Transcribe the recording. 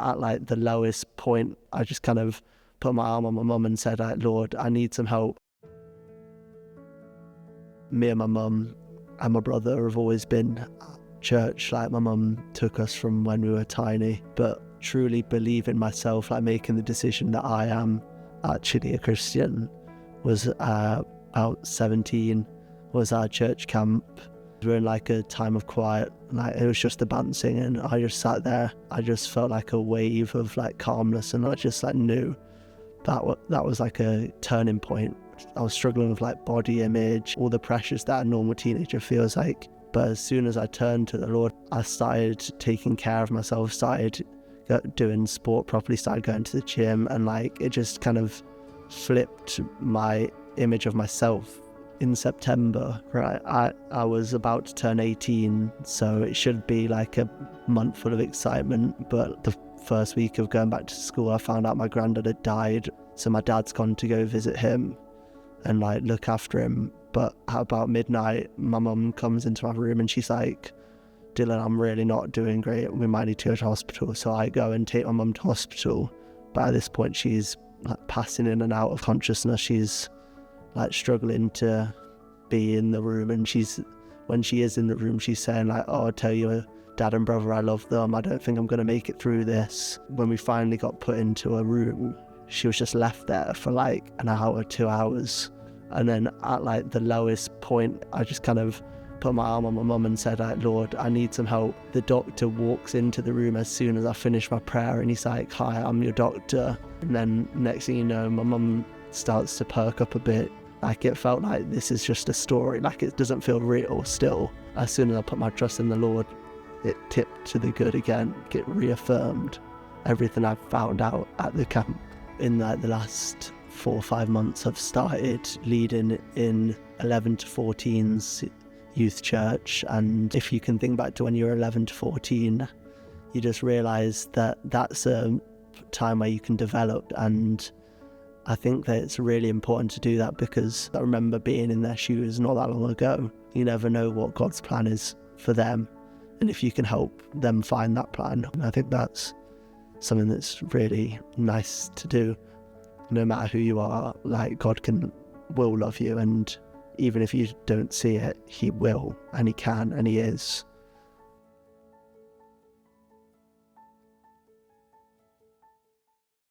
at like the lowest point, I just kind of put my arm on my mum and said, like, Lord, I need some help. Me and my mum and my brother have always been at church. Like, my mum took us from when we were tiny, but truly believing myself, like making the decision that I am actually a Christian, was about 17, was our church camp. We were in like a time of quiet, like it was just the band singing. I just sat there. I just felt like a wave of like calmness, and I just like knew that was like a turning point. I was struggling with like body image, all the pressures that a normal teenager feels like. But as soon as I turned to the Lord, I started taking care of myself, started doing sport properly, started going to the gym, and like it just kind of flipped my image of myself. In September, right, I was about to turn 18, so it should be like a month full of excitement. But the first week of going back to school, I found out my granddad had died, so my dad's gone to go visit him and like look after him. But at about midnight, my mum comes into my room and she's like, Dylan, I'm really not doing great, we might need to go to hospital. So I go and take my mum to hospital, but at this point she's like passing in and out of consciousness. She's like struggling to be in the room, and when she is in the room, she's saying like, oh, I tell you, dad and brother, I love them, I don't think I'm going to make it through this. When we finally got put into a room, she was just left there for like an hour, 2 hours. And then at like the lowest point, I just kind of put my arm on my mum and said, like, Lord, I need some help. The doctor walks into the room as soon as I finish my prayer, and he's like, hi, I'm your doctor. And then next thing you know, my mum starts to perk up a bit. Like, it felt like this is just a story, like it doesn't feel real still. As soon as I put my trust in the Lord, it tipped to the good again, get reaffirmed everything I've found out at the camp. In like the last 4 or 5 months, I've started leading in 11 to 14's youth church. And if you can think back to when you were 11 to 14, you just realise that that's a time where you can develop. And I think that it's really important to do that, because I remember being in their shoes not that long ago. You never know what God's plan is for them, and if you can help them find that plan, I think that's something that's really nice to do. No matter who you are, like, God will love you, and even if you don't see it, he will, and he can, and he is.